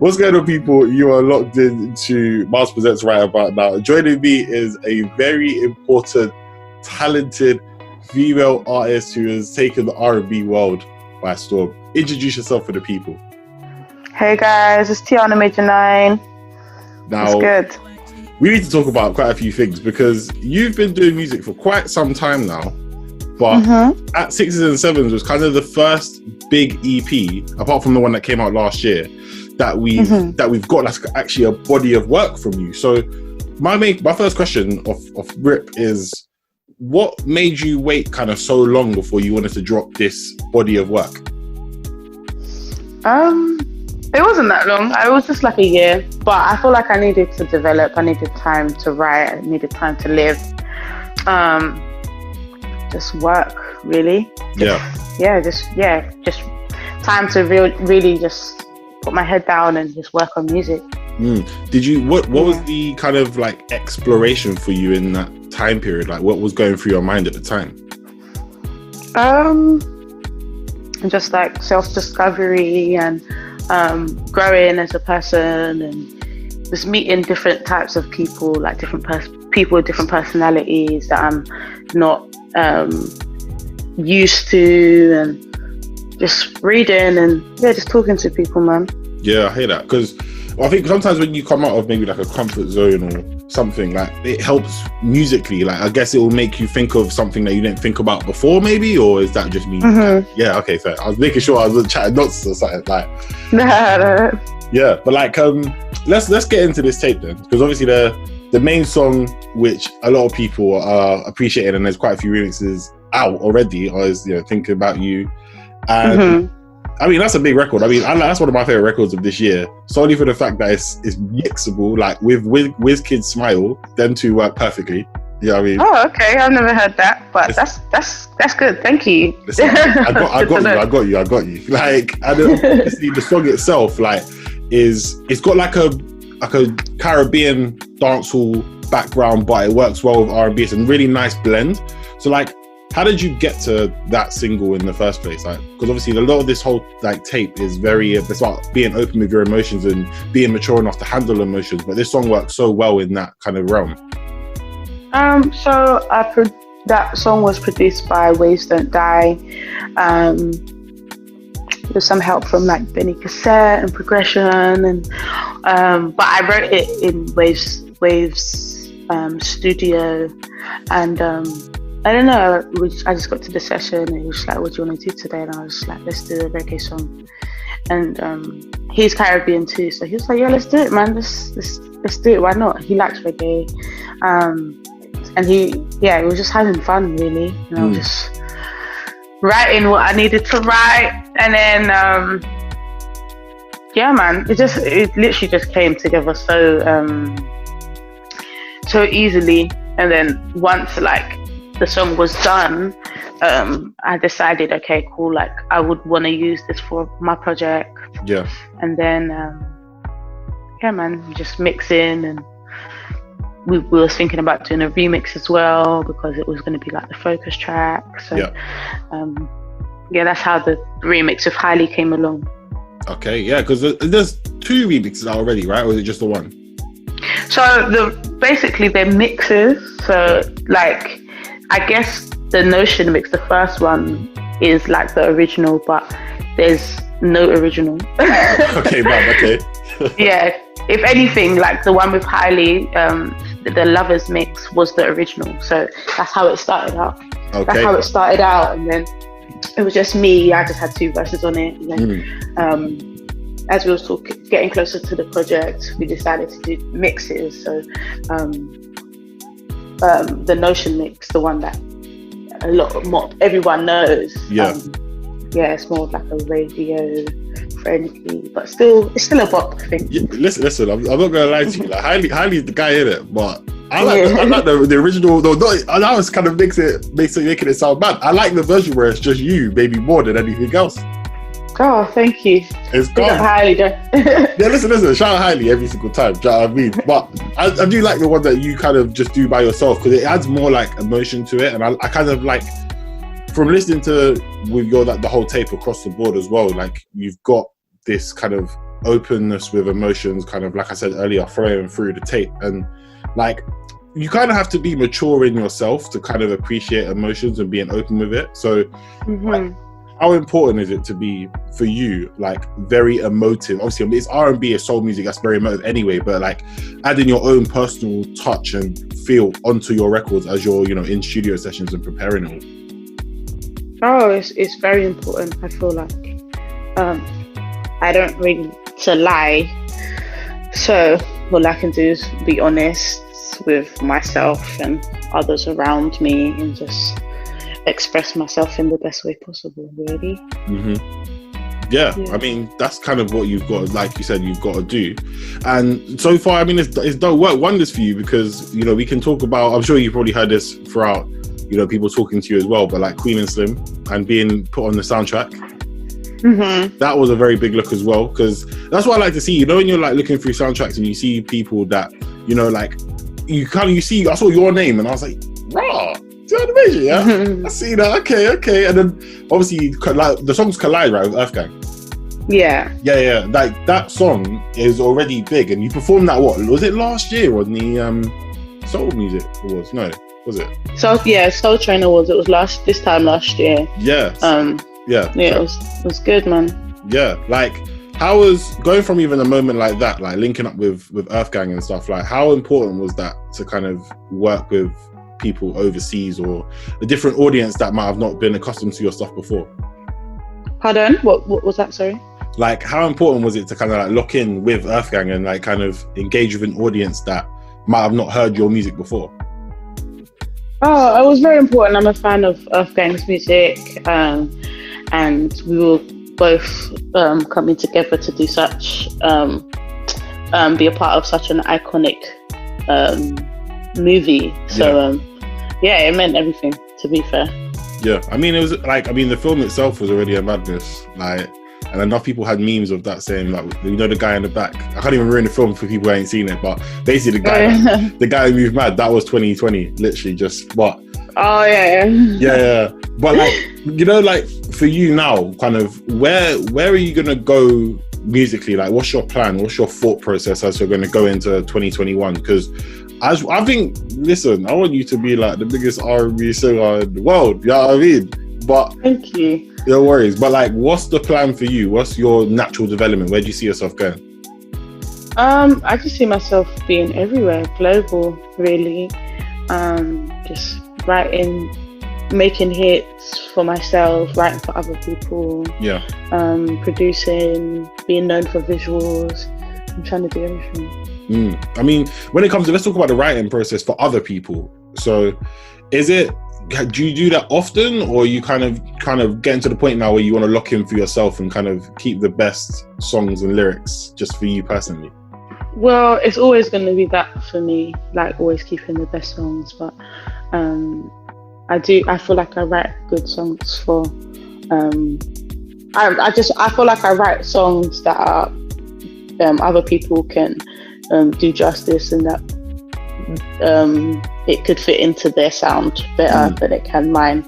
What's going on, people? You are locked into Myles Presents right about now. Joining me is a very important, talented female artist who has taken the R&B world by storm. Introduce yourself for the people. Hey guys, it's Tiana Major9. Now, good. We need to talk about quite a few things because you've been doing music for quite some time now. But At Sixes and Sevens was kind of the first big EP, apart from the one that came out last year, that we've got like actually a body of work from you. So my first question of rip is, what made you wait kind of so long before you wanted to drop this body of work? It wasn't that long. It was just like a year, but I feel like I needed to develop. I needed time to write. I needed time to live. Just work, really. Just time to really just put my head down and just work on music. Did you? What was the kind of like exploration for you in that time period? Like, what was going through your mind at the time? Just like self-discovery and growing as a person, and just meeting different types of people, like different people with different personalities that I'm not used to, and just reading and just talking to people, man. Yeah, I hear that, because I think sometimes when you come out of maybe like a comfort zone or something, like it helps musically. Like I guess it will make you think of something that you didn't think about before, maybe, or is that just me? Yeah, okay, fair. I was making sure I wasn't chatting nonsense or something like. No. Yeah, but like let's get into this tape then, because obviously the main song, which a lot of people are appreciating, and there's quite a few remixes out already, is Thinking About You, and I mean that's a big record. I mean that's one of my favorite records of this year, solely for the fact that it's mixable. Like with WizKid's Smile, them two work perfectly. You know what I mean? Oh, okay. I've never heard that, but that's good. Thank you. Listen, I got you. Like, and obviously the song itself, like, it's got like a Caribbean dancehall background, but it works well with R&B. It's a really nice blend. So like, how did you get to that single in the first place? Like, because obviously a lot of this whole like tape is it's about being open with your emotions and being mature enough to handle emotions. But this song works so well in that kind of realm. So that song was produced by Waves Don't Die. With some help from like Benny Cassette and Progression, and but I wrote it in Waves studio, and I don't know. I just got to the session and he was like, "What do you want to do today?" And I was like, "Let's do a reggae song." And he's Caribbean too, so he was like, "Yeah, let's do it, man. Let's do it. Why not?" He likes reggae, and he was just having fun, really. And I was just writing what I needed to write, and then man, it literally just came together so easily. And then once like the song was done, I decided, okay, cool, like I would want to use this for my project. Yeah. And then just mixing, and we were thinking about doing a remix as well, because it was going to be like the focus track. So that's how the remix of Highly came along. Okay, yeah, because there's two remixes out already, right? Or is it just the one? So basically they're mixes. So like, I guess the Notion mix, the first one, is like the original, but there's no original. Okay, man, okay. Yeah, if anything, like the one with Highly, the Lovers mix was the original. So that's how it started out. Okay. That's how it started out, and then it was just me. I just had two verses on it. And then, as we were getting closer to the project, we decided to do mixes. So the Notion mix, the one that a lot more everyone knows. It's more of like a radio friendly, but it's still a bop, I think. Yeah, listen, I'm not gonna lie to you. Like Highly's the guy in it, but I like the original. Though that was kind of making it sound bad. I like the version where it's just you, maybe more than anything else. Oh, thank you. It's gone. Highly, yeah, listen. Shout out Highly every single time. Do you know what I mean? But I do like the one that you kind of just do by yourself, because it adds more like emotion to it, and I kind of like, from listening to with your like the whole tape across the board as well. Like you've got this kind of openness with emotions, kind of like I said earlier, flowing through the tape. And like, you kind of have to be mature in yourself to kind of appreciate emotions and being open with it. So like, how important is it to be, for you, like very emotive? Obviously, it's R&B, it's soul music, that's very emotive anyway, but like adding your own personal touch and feel onto your records as you're, you know, in studio sessions and preparing them? Oh, it's very important. I feel like I don't really to lie, so all I can do is be honest with myself and others around me and just express myself in the best way possible, really. Yeah, I mean, that's kind of what you've got, like you said, you've got to do. And so far, I mean, it's done work wonders for you, because, you know, we can talk about, I'm sure you've probably heard this throughout, you know, people talking to you as well, but like Queen and Slim and being put on the soundtrack, that was a very big look as well, because that's what I like to see. You know, when you're like looking through soundtracks and you see people that, you know, like you see, I saw your name and I was like, rah, Tiana Major, yeah? I see that, okay. And then obviously like, the songs collide, right, with Earthgang. Yeah. Like that song is already big, and you performed that, what was it, last year on the Soul Music Awards? No, was it? So yeah, Soul Train Awards. It was this time last year. Yeah. Yeah, it was good, man. Yeah, like how was going from even a moment like that, like linking up with Earthgang and stuff, like how important was that to kind of work with people overseas or a different audience that might have not been accustomed to your stuff before? Pardon? What was that, sorry? Like, how important was it to kind of like lock in with Earthgang and like kind of engage with an audience that might have not heard your music before? Oh, it was very important. I'm a fan of Earthgang's music, and we were both coming together to do such, be a part of such an iconic movie. So yeah, it meant everything, to be fair. Yeah, I mean, it was like, I mean, the film itself was already a madness, like, and enough people had memes of that saying, like, you know, the guy in the back. I can't even ruin the film for people who ain't seen it, but basically the guy who moved mad, that was 2020, literally just what? Oh yeah. But like, you know, like for you now, kind of where are you gonna go musically? Like, what's your plan? What's your thought process as you're gonna go into 2021? Because I think, listen, I want you to be like the biggest R&B singer in the world. You know what I mean? But thank you. No worries. But like, what's the plan for you? What's your natural development? Where do you see yourself going? I just see myself being everywhere, global, really. Just writing, making hits for myself, writing for other people. Yeah. Producing, being known for visuals. I'm trying to do everything. I mean, when it comes to, let's talk about the writing process for other people. So do you do that often, or you kind of getting to the point now where you want to lock in for yourself and kind of keep the best songs and lyrics just for you personally? Well, it's always going to be that for me, like always keeping the best songs. But I feel like I write good songs for, I feel like I write songs that are, other people can do justice, and that it could fit into their sound better than it can mine.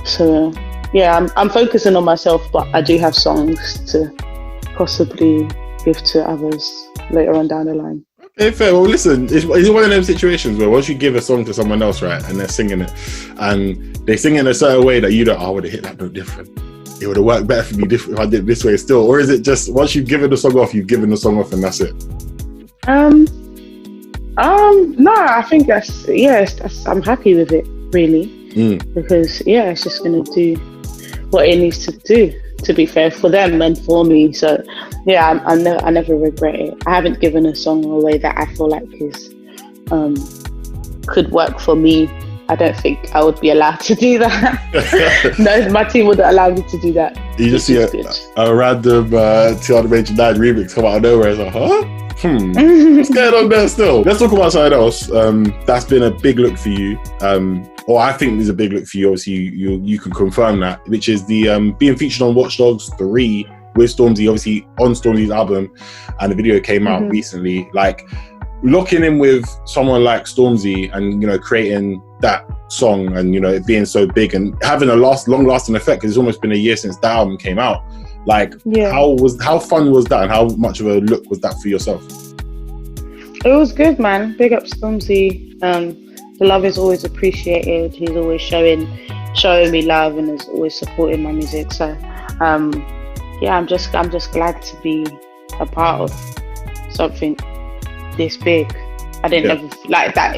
So yeah, I'm focusing on myself, but I do have songs to possibly give to others later on down the line. Okay, fair. Well, listen, it's one of those situations where once you give a song to someone else, right, and they're singing it, and they sing it in a certain way that you don't, I would have hit that note different. It would have worked better for me if I did it this way still. Or is it just once you've given the song off, you've given the song off and that's it? No, I think I'm happy with it, really. Because it's just gonna do what it needs to do, to be fair, for them and for me. So yeah, I never regret it. I haven't given a song away that I feel like is could work for me. I don't think I would be allowed to do that. No, my team wouldn't allow me to do that. You just see a random Tiana Major9 remix come out of nowhere. It's like, what's going on there still? Let's talk about something else. That's been a big look for you. Or I think is a big look for you. Obviously, you can confirm that, which is the being featured on Watch Dogs 3 with Stormzy, obviously on Stormzy's album, and the video came out recently. Like, locking in with someone like Stormzy and, you know, creating that song and, you know, it being so big and having a long lasting effect, because it's almost been a year since that album came out. Like, how fun was that, and how much of a look was that for yourself? It was good, man. Big up Stormzy. The love is always appreciated. He's always showing me love and is always supporting my music. So, I'm just glad to be a part of something this big. I didn't ever like that.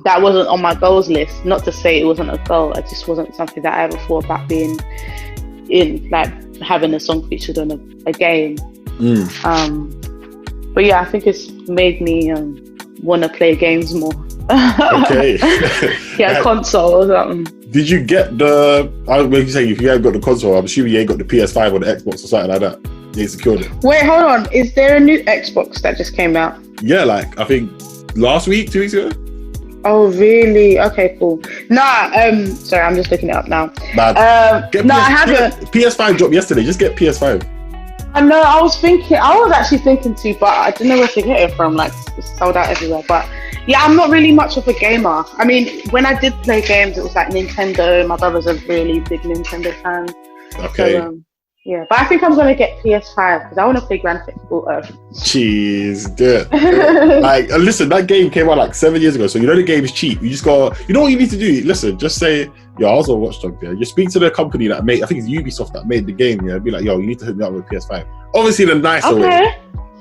That wasn't on my goals list. Not to say it wasn't a goal. It just wasn't something that I ever thought about being in, like having a song featured on a game. But yeah, I think it's made me want to play games more. Okay. Yeah, console or something. Did you get the? I was going to say, if you ain't got the console, I'm assuming you ain't got the PS5 or the Xbox or something like that. You secured it. Wait, hold on. Is there a new Xbox that just came out? Yeah, like I think last week, 2 weeks ago. Oh really? Okay, cool. Nah, sorry, I'm just looking it up now. Bad. I haven't. PS5 dropped yesterday. Just get PS5. I know. I was actually thinking to, but I didn't know where to get it from. Like, it's sold out everywhere. But yeah, I'm not really much of a gamer. I mean, when I did play games, it was like Nintendo. My brother's a really big Nintendo fan. Okay. So, yeah, but I think I'm gonna get PS5 because I want to play Grand Theft Auto. Jeez, dude. Like, listen, that game came out like 7 years ago, so you know the game is cheap. You just got, you know what you need to do? Listen, just say, yo, I was on Watch Dogs. Yeah, you speak to the company that made, I think it's Ubisoft that made the game. Yeah, be like, yo, you need to hook me up with PS5. Obviously, the nicer way.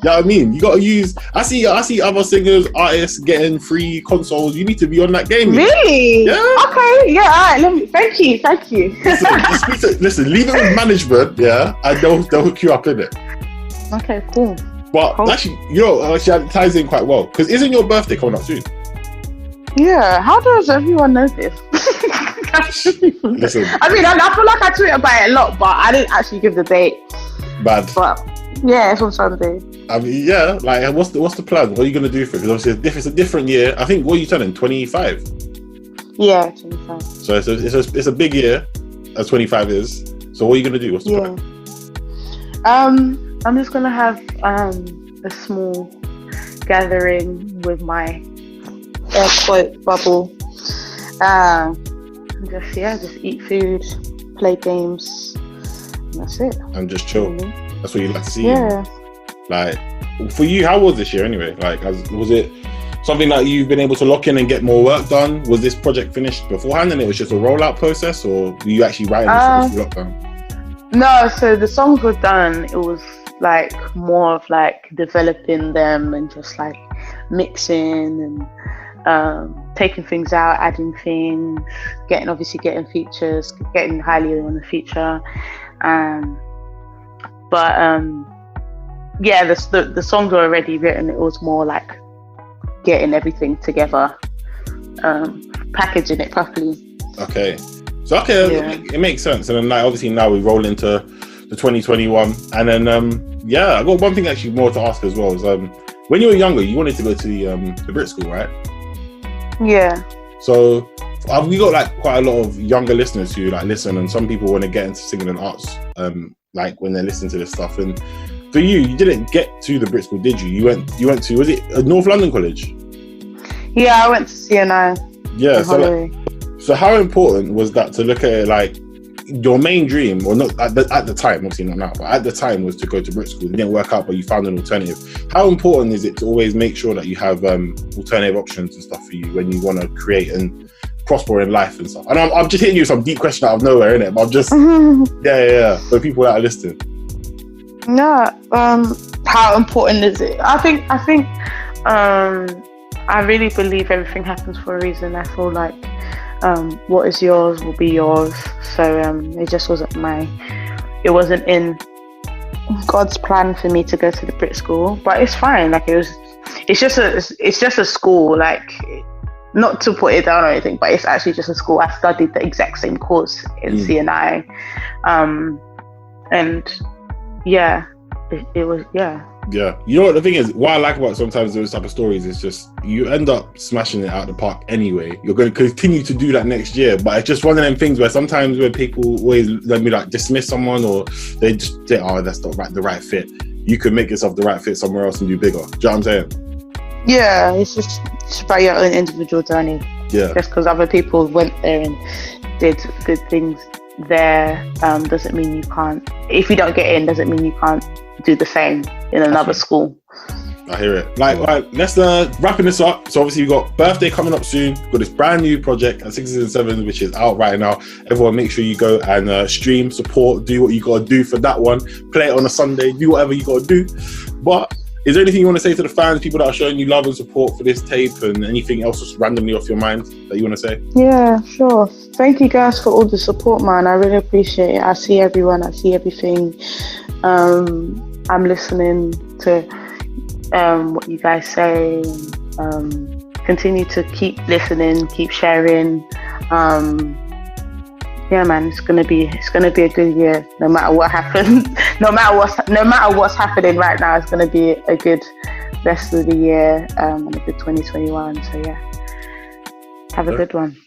You know what I mean? You got to use. I see other singers, artists getting free consoles. You need to be on that game. Really? Yeah. Okay. Yeah. All right. Thank you. Listen, leave it with management. Yeah, and they'll hook you up in it. Okay. Cool. But actually, it ties in quite well because isn't your birthday coming up soon? Yeah. How does everyone know this? Listen. I mean, I feel like I tweet about it a lot, but I didn't actually give the date. Bad. But yeah, it's on Sunday. I mean, yeah. Like, what's the plan? What are you gonna do for it? Because obviously, if it's a different year, I think. What are you turning? 25. Yeah, 25. So it's a big year, as 25 is. So what are you gonna do? What's the plan? I'm just gonna have a small gathering with my air quote bubble. Just eat food, play games, and that's it. And just chill. That's what you like to see. Yeah. Like, for you, how was this year anyway? Like, was it something that you've been able to lock in and get more work done? Was this project finished beforehand and it was just a rollout process, or were you actually writing this for lockdown? No, so the songs were done. It was like more of like developing them and just like mixing and taking things out, adding things, getting features, getting highly on the feature. Yeah, the songs were already written. It was more like getting everything together, packaging it properly. Okay, so it makes sense. And then like, obviously now we roll into the 2021, and then I got one thing actually more to ask as well. Is when you were younger, you wanted to go to the Brit school, right? Yeah. So we got like quite a lot of younger listeners who like listen, and some people want to get into singing and arts, like when they're listening to this stuff. And for you didn't get to the Brit school, did you? You went to, was it North London College? Yeah, I went to CNI. Yeah. So how important was that to look at it like your main dream, or not at the time, obviously not now, but at the time was to go to Brit school. It didn't work out, but you found an alternative. How important is it to always make sure that you have alternative options and stuff for you when you want to create and prosper in life and stuff? And I'm just hitting you with some deep question out of nowhere, innit? But I'm just yeah. For people that are listening. No, how important is it? I think I really believe everything happens for a reason. I feel like what is yours will be yours. So it just wasn't in God's plan for me to go to the Brit school, but it's fine. Like it's just a school. Like, not to put it down or anything, but it's actually just a school. I studied the exact same course in CNI, and yeah, it was Yeah, you know what the thing is, what I like about sometimes those type of stories is just you end up smashing it out of the park anyway. You're going to continue to do that next year, but it's just one of them things where sometimes when people always let me like dismiss someone, or they just say, oh, that's not the right fit. You could make yourself the right fit somewhere else and do bigger. Do you know what I'm saying? Yeah, it's just about your own individual journey. Yeah. Just because other people went there and did good things there doesn't mean you can't. If you don't get in, doesn't mean you can't do the same in another school. I hear it. Like, right, let's wrapping this up. So obviously we've got birthday coming up soon. We've got this brand new project at 6s and 7s, which is out right now. Everyone, make sure you go and stream, support, do what you got to do for that one. Play it on a Sunday, do whatever you got to do. But is there anything you want to say to the fans, people that are showing you love and support for this tape, and anything else just randomly off your mind that you want to say? Yeah, sure. Thank you guys for all the support, man. I really appreciate it. I see everyone. I see everything. I'm listening to what you guys say. Continue to keep listening, keep sharing. Yeah, man, it's gonna be a good year. No matter what happens, no matter what's happening right now, it's gonna be a good rest of the year and a good 2021. So yeah, have a good one.